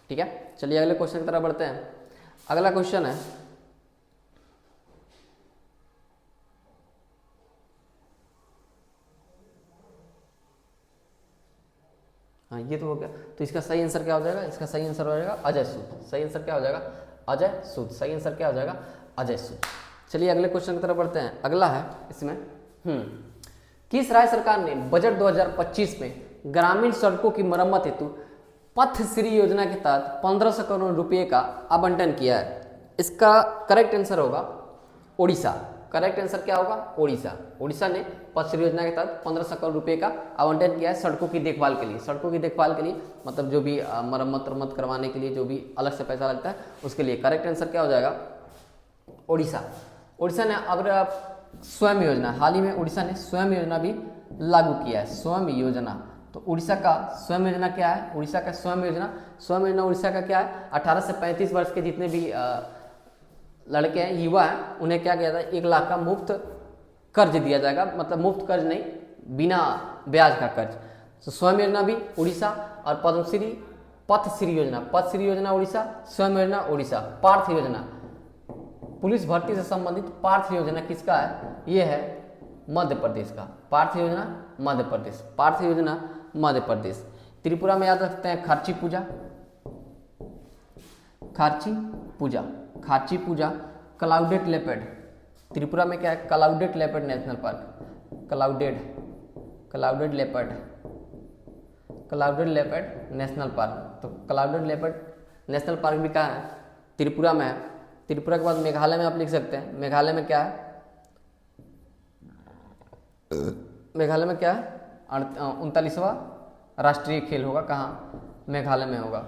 ठीक है, चलिए अगले क्वेश्चन की तरफ बढ़ते हैं। अगला क्वेश्चन है, हाँ ये तो हो गया। तो इसका सही आंसर क्या हो जाएगा? इसका सही आंसर हो जाएगा अजय सूद। सही आंसर क्या हो जाएगा? अजय सूद। सही आंसर क्या हो जाएगा? अजय सूद। चलिए अगले क्वेश्चन की तरफ बढ़ते हैं। अगला है इसमें किस राज्य सरकार ने बजट 2025 में ग्रामीण सड़कों की मरम्मत हेतु पथ श्री योजना के तहत 1500 करोड़ रुपए का आवंटन किया है? इसका करेक्ट आंसर होगा ओडिशा। करेक्ट आंसर क्या होगा? ओडिशा। ओडिशा ने पथ श्री योजना के तहत 1500 करोड़ रुपए का आवंटन किया है सड़कों की देखभाल के लिए। सड़कों की देखभाल के लिए मतलब जो भी मरम्मत करवाने के लिए जो भी अलग से पैसा लगता है उसके लिए। करेक्ट आंसर क्या हो जाएगा? ओडिशा। ओडिशा ने अब स्वयं योजना, हाल ही में उड़ीसा ने स्वयं योजना भी लागू किया है। स्वयं योजना, तो उड़ीसा का स्वयं योजना क्या है? उड़ीसा का स्वयं योजना उड़ीसा का क्या है? 18 से 35 वर्ष के जितने भी लड़के हैं, युवा हैं, उन्हें क्या किया जाता है? 1 लाख का मुफ्त कर्ज दिया जाएगा। मतलब मुफ्त कर्ज नहीं, बिना ब्याज का कर्ज। तो स्वयं योजना भी उड़ीसा और पथ श्री योजना उड़ीसा, स्वयं योजना उड़ीसा। पार्थ योजना, पुलिस भर्ती से संबंधित पार्थ योजना किसका है? ये है मध्य प्रदेश का। पार्थ योजना मध्य प्रदेश, पार्थ योजना मध्य प्रदेश। त्रिपुरा में याद रखते हैं खार्ची पूजा, क्लाउडेड लेपर्ड। त्रिपुरा में क्या है? Clouded leopard national park, clouded leopard national park. तो क्लाउडेड लेपर्ड नेशनल पार्क भी कहाँ है? त्रिपुरा में है। त्रिपुरा के बाद मेघालय में आप लिख सकते हैं। मेघालय में क्या है? 39वां राष्ट्रीय खेल होगा। कहाँ? मेघालय में होगा।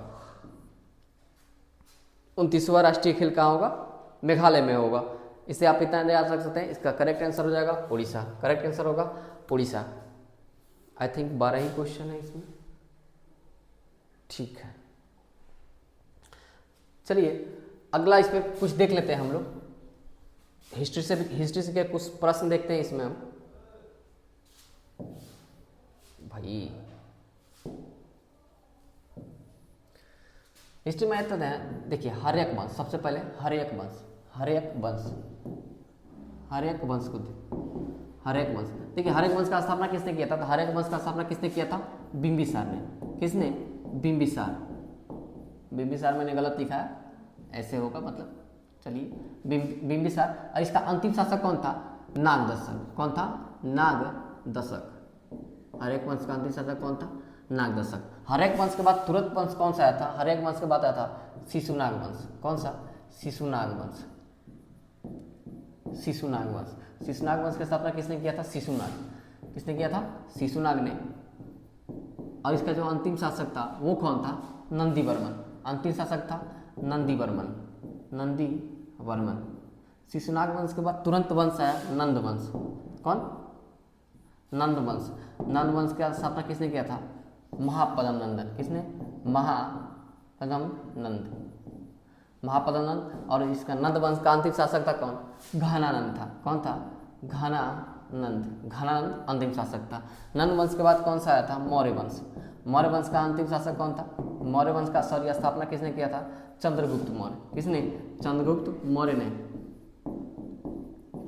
29वां राष्ट्रीय खेल कहाँ होगा? मेघालय में होगा। इसे आप इतना याद रख सकते हैं। इसका करेक्ट आंसर हो जाएगा उड़ीसा। करेक्ट आंसर होगा Orissa. I think 12 he question है इसमें। ठीक है, चलिए अगला इस पे कुछ देख लेते हैं हम लोग। हिस्ट्री से क्या कुछ प्रश्न देखते हैं इसमें हम। भाई हिस्ट्री में आता है, देखिए हर्यक वंश। सबसे पहले हर्यक वंश को हर्यक वंश। देखिए हर्यक वंश का स्थापना किसने किया था? तो हर्यक वंश का स्थापना किसने किया था? बिंबिसार ने। किसने? बिंबिसार मैंने गलत लिखा है, ऐसे होगा मतलब। चलिए बिंबिसार। और इसका अंतिम शासक कौन था? नागदशक। कौन था? नागदशक। हर्यक वंश का अंतिम शासक कौन था? नागदशक। हर्यक वंश के बाद तुरंत वंश कौन सा आया था? हर्यक वंश के बाद आया था शिशुनाग वंश। कौन सा? शिशुनाग वंश। शिशुनाग वंश, शिशुनाग वंश की स्थापना किसने किया था? शिशुनाग। किसने किया था? शिशुनाग ने। और इसका जो अंतिम शासक था वो कौन था? नंदीवर्मन। अंतिम शासक था नंदीवर्मन, नंदीवर्मन। शिशुनाग वंश के बाद तुरंत वंश आया नंद वंश। कौन? नंद वंश। नंद वंश की स्थापना किसने किया था? महापद्म नंदन। किसने? महापद्म नंद, महापद्म नंद। और इसका नंद वंश का अंतिम शासक था कौन? घनानंद था। कौन था? घनानंद। घनानंद अंतिम शासक था। नंद वंश के बाद कौन सा आया था? मौर्य वंश। मौर्य वंश का अंतिम शासक कौन था? मौर्य वंश का स्थापना किसने किया था? चंद्रगुप्त मौर्य। किसने? चंद्रगुप्त मौर्य ने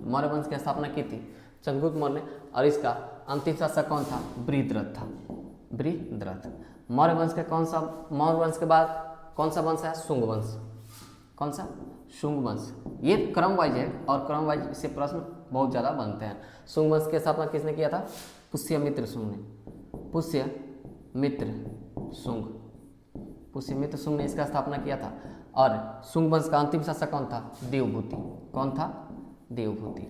मौर्य वंश की स्थापना की थी, चंद्रगुप्त मौर्य ने। और इसका अंतिम शासक कौन था? बृहद्रथ था, बृहद्रथ। मौर्य वंश के मौर्य वंश के बाद कौन सा वंश है? शुंग वंश। कौन सा? शुंग वंश। ये क्रम वाइज है और क्रम वाइज से प्रश्न बहुत ज़्यादा बनते हैं। शुंग वंश की स्थापना किसने किया था? पुष्यमित्र शुंग ने। पुष्यमित्र शुंग, पुष्यमित्र शुंग ने इसका स्थापना किया था। और शुंग वंश का अंतिम शासक कौन था? देवभूति। कौन था? देवभूति।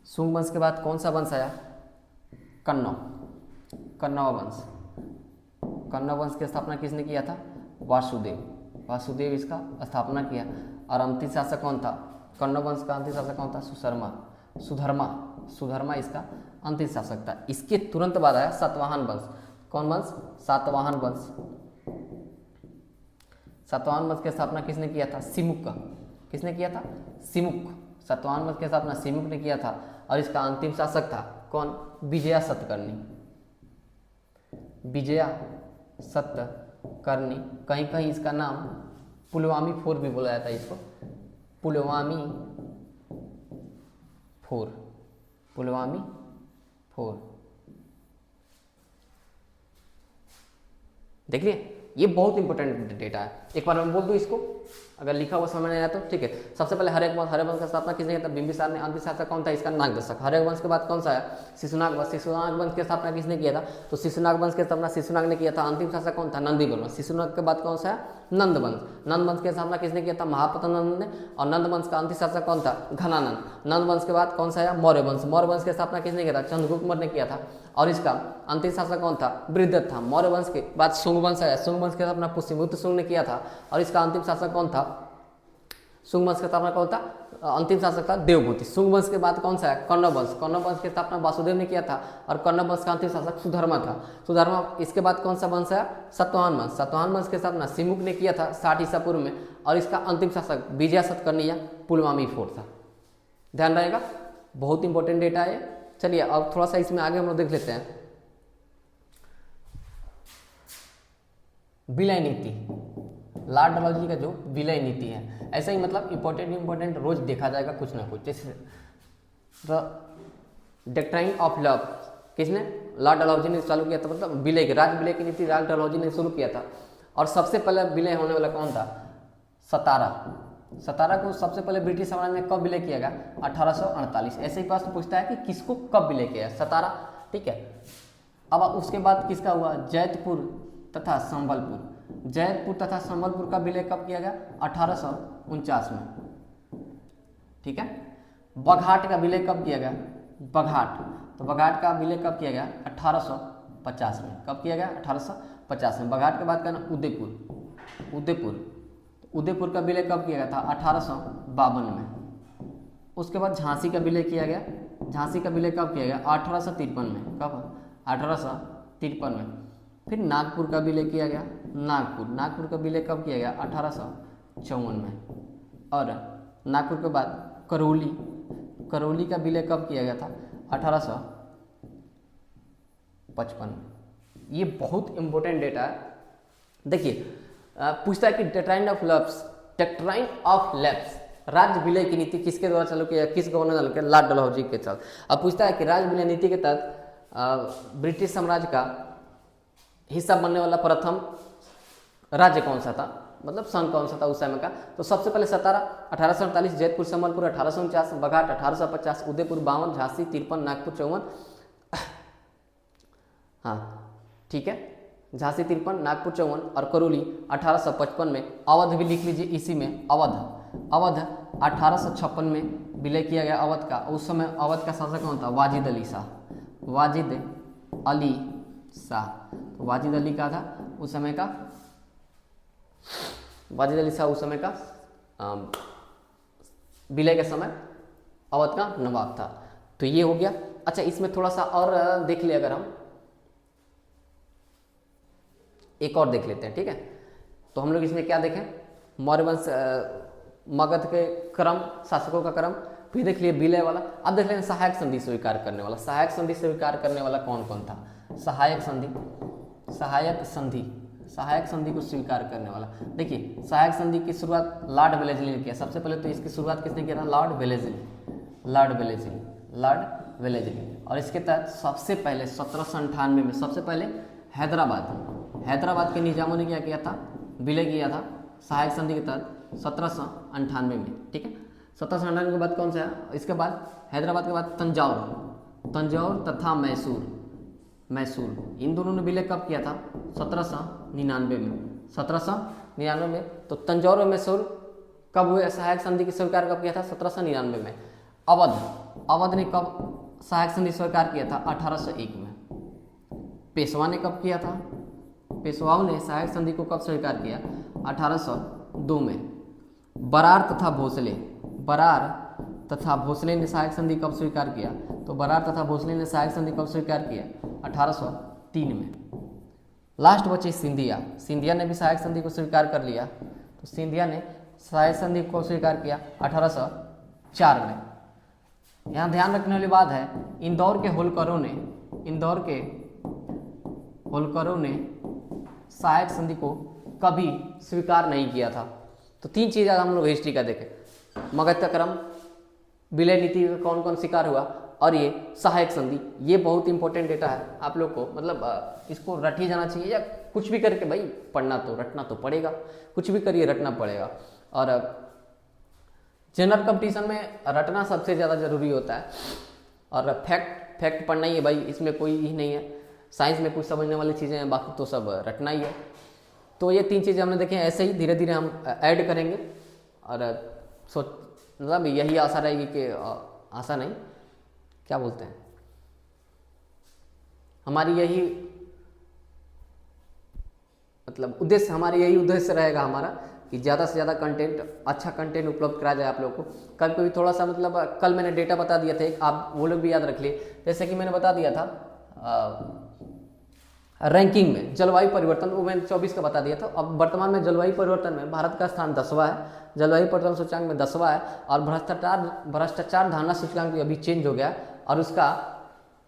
शुंग वंश के बाद कौन सा वंश आया? कन्नौ, कन्नौ वंश। कन्नौ वंश की स्थापना किसने किया था? वासुदेव। वासुदेव इसका स्थापना किया। और अंतिम शासक कौन था? कन्नौ वंश का अंतिम शासक कौन था? सुधर्मा। सुधर्मा इसका अंतिम शासक था। इसके तुरंत बाद आया सातवाहन वंश। कौन वंश? सातवाहन वंश। सातवाहन वंश की स्थापना किसने किया था? सिमुक। किसने किया था? सिमुक। सातवाहन वंश की स्थापना सिमुक ने किया था। और इसका अंतिम शासक था कौन? विजया सतकर्णी। विजया सतकर्णी। कहीं कहीं इसका नाम पुलवामी फोर भी बोला जाता है इसको, पुलवामी फोर, पुलवामी फोर। देख लिए, ये बहुत इंपॉर्टेंट डेटा है। एक बार मैं बोल दूं इसको, अगर लिखा हुआ समझ नहीं आया तो ठीक है। सबसे पहले हर्यक वंश का स्थापना किसने किया था? बिंबिसार ने। अंतिम शासक कौन था? इसका नागदशक। हर्यक वंश के बाद कौन सा है? शिशुनाग वंश। शिशुनाग वंश की स्थापना किसने किया था? तो शिशुनाग वंश की स्थापना शिशुनाग ने किया था। अंतिम शासक कौन था? नंदीवर्मन। शिशुनाग के बाद कौन सा है? नंद वंश। नंद वंश की स्थापना किसने किया था? महापद्म नंद ने। और नंद वंश का अंतिम शासक कौन था? घनानंद। नंद वंश के बाद कौन सा है? मौर्य वंश। मौर्य वंश की स्थापना किसने किया था? चंद्रगुप्त मौर्य ने किया था। और इसका अंतिम शासक कौन था? बृहद्रथ था। मौर्य वंश के बाद शुंग वंश आया। शुंग वंश की स्थापना पुष्यमित्र शुंग ने किया था। और इसका अंतिम शासक कौन था? शुंग वंश की स्थापना कौन था? अंतिम शासक था देवभूति। शुंग वंश के बाद कौन सा है? कन्नौ वंश। कन्नौ वंश की स्थापना वासुदेव ने किया था। और कन्नौ वंश का अंतिम शासक सुधर्मा था। सुधर्मा। इसके बाद कौन सा वंश है? सातवाहन वंश। सातवाहन वंश की स्थापना सिमुक ने किया था 60 ईसा पूर्व में। और इसका अंतिम शासक विजया सतकर्णी या पुलवामी फोर था। ध्यान रहेगा, बहुत इंपॉर्टेंट डेटा है। चलिए अब थोड़ा सा इसमें आगे हम लोग देख लेते हैं। विलय नीति, लॉर्ड डलहौजी का जो विलय नीति है, ऐसा ही मतलब इंपॉर्टेंट रोज देखा जाएगा कुछ ना कुछ। जैसे द डॉक्ट्राइन ऑफ लव किसने? लॉर्ड डलहौजी ने चालू किया था। मतलब विलय, राज विलय की नीति लॉर्ड डलहौजी ने शुरू किया था। और सबसे पहले विलय होने वाला कौन था? सतारा। सतारा को सबसे पहले ब्रिटिश साम्राज्य में कब विलय किया गया? 1848। ऐसे ही प्रश्न पूछता है कि किसको कब विलय किया? सतारा। ठीक है। अब उसके बाद किसका हुआ? जैतपुर तथा संबलपुर। जैतपुर तथा संबलपुर का विलय कब किया गया? 1849 में। ठीक है। बघाट का विलय कब किया गया? बघाट, तो बघाट का विलय कब किया गया? 1850 में। कब किया गया? 1850 में। बघाट के बाद का ना उदयपुर। उदयपुर का विलय कब किया गया था? 1852 में। उसके बाद झांसी का विलय किया गया। झांसी का विलय कब किया गया? 1853 में। कब? 1853 में। फिर नागपुर का विलय किया गया। नागपुर का विलय कब किया गया? 1854 में। और नागपुर के बाद करौली का विलय कब किया गया था? 1855 में। ये बहुत इंपॉर्टेंट डेटा है। देखिए पूछता है कि डॉक्ट्राइन ऑफ लैप्स, राज्य विलय की नीति किसके द्वारा चालू किया? किस गवर्नर चालू किया? लॉर्ड डलहौजी के तहत। अब पूछता है कि राज्य विलय नीति के तहत ब्रिटिश साम्राज्य का हिस्सा बनने वाला प्रथम राज्य कौन सा था? मतलब सन कौन सा था उस समय का? तो सबसे पहले सतारा 1848, जैतपुर संबलपुर 1849, बघाट 1850, उदयपुर 52, झांसी 53, नागपुर 54। हाँ ठीक है, झांसी 53, नागपुर 54 और करौली 1855 में। अवध भी लिख लीजिए इसी में, अवध 1856 में विलय किया गया अवध का। उस समय अवध का शासक कौन था? वाजिद अली शाह। वाजिद अली शाह, तो वाजिद अली का था उस समय का, वाजिद अली शाह उस समय का विलय के समय अवध का नवाब था। तो ये हो गया। अच्छा, इसमें थोड़ा सा और देख ले, अगर हम एक और देख लेते हैं, ठीक है। तो हम लोग इसमें क्या देखें? मौर्य वंश, मगध के क्रम, शासकों का क्रम, फिर देख लिए विलय वाला। अब देख लें सहायक संधि स्वीकार करने वाला। सहायक संधि स्वीकार करने वाला कौन कौन था? सहायक संधि को स्वीकार करने वाला। देखिए, सहायक संधि की शुरुआत लॉर्ड वेलेस्ली ने किया। सबसे पहले तो इसकी शुरुआत किसने किया था? Lord Wellesley. और इसके तहत सबसे पहले 1798 में सबसे पहले हैदराबाद के निजामों ने क्या किया था? विलय किया था सहायक संधि के तहत 1798 में, ठीक है। 1798 के बाद कौन सा है? इसके बाद हैदराबाद के बाद तंजौर तथा मैसूर, इन दोनों ने विलय कब किया था? 1799 में। 1799 में। तो तंजौर और मैसूर कब हुए? सहायक संधि की स्वीकार कब किया था? 1799 में। अवध ने कब सहायक संधि स्वीकार किया था? 1801 में। पेशवा ने कब किया था? पेशवाओं ने सहायक संधि को कब स्वीकार किया? 1802 में। बरार तथा भोसले ने सहायक संधि कब स्वीकार किया? तो बरार तथा भोसले ने सहायक संधि कब स्वीकार किया? 1803 में। लास्ट बची सिंधिया ने भी सहायक संधि को स्वीकार कर लिया। तो सिंधिया ने सहायक संधि को स्वीकार किया 1804 में। यहाँ ध्यान रखने वाली बात है, इंदौर के होलकरों ने सहायक संधि को कभी स्वीकार नहीं किया था। तो तीन चीज़ हम लोग हिस्ट्री का देखें, मगध का क्रम, विलय नीति का कौन कौन शिकार हुआ, और ये सहायक संधि। ये बहुत इंपॉर्टेंट डेटा है आप लोग को, मतलब इसको रट ही जाना चाहिए, या कुछ भी करके भाई रटना तो पड़ेगा, कुछ भी करिए रटना पड़ेगा। और जनरल कंपटीशन में रटना सबसे ज़्यादा जरूरी होता है, और फैक्ट पढ़ना ही है भाई, इसमें कोई ही नहीं है। साइंस में कुछ समझने वाली चीज़ें हैं, बाकी तो सब रटना ही है। तो ये तीन चीज़ें हमने देखें, ऐसे ही धीरे धीरे हम ऐड करेंगे। और मतलब यही आशा रहेगी कि आशा नहीं, क्या बोलते हैं, हमारी यही मतलब उद्देश्य, हमारी यही उद्देश्य रहेगा हमारा कि ज़्यादा से ज़्यादा अच्छा कंटेंट उपलब्ध कराया जाए आप लोग को। कल कोई थोड़ा सा मतलब कल मैंने डेटा बता दिया था, आप वो लोग भी याद रख लिए। जैसे कि मैंने बता दिया था रैंकिंग में जलवायु परिवर्तन, वो मैंने 24 का बता दिया था। अब वर्तमान में जलवायु परिवर्तन में भारत का स्थान 10वां है, जलवायु परिवर्तन सूचकांक में 10वां है। और भ्रष्टाचार धारणा सूचकांक भी अभी चेंज हो गया, और उसका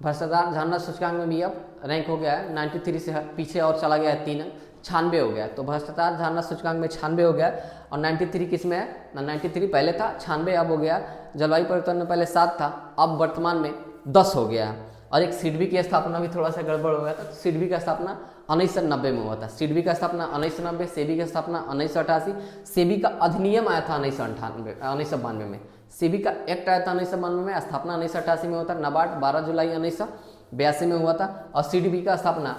भ्रष्टाचार धारणा सूचकांक में भी अब रैंक हो गया है 93 से पीछे और चला गया है 3 अंक, 96 हो गया। तो भ्रष्टाचार धारणा सूचकांक में 96 हो गया, और 93 किस में है? 93 पहले था, 96 अब हो गया। जलवायु परिवर्तन में पहले 7 था, अब वर्तमान में 10 हो गया। और एक सिडबी की स्थापना भी थोड़ा सा गड़बड़ हो गया था। सिडबी का स्थापना 1990 में हुआ था। सिडबी का स्थापना 1990, सेबी का स्थापना 1988, सेबी का अधिनियम आया था 1992 में, सेबी का एक्ट आया था 1992 में, स्थापना 1988 में हुआ था। नाबार्ड 12 जुलाई 1982 में हुआ था, और सीडबी का स्थापना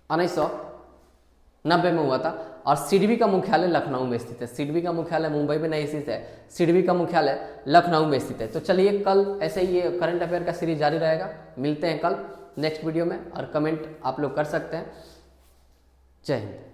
1990 में हुआ था। और सिडबी का मुख्यालय लखनऊ में स्थित है। सिडबी का मुख्यालय मुंबई में नहीं स्थित है, सिडबी का मुख्यालय लखनऊ में स्थित है। तो चलिए, कल ऐसे ही ये करंट अफेयर का सीरीज जारी रहेगा। मिलते हैं कल नेक्स्ट वीडियो में, और कमेंट आप लोग कर सकते हैं। जय हिंद।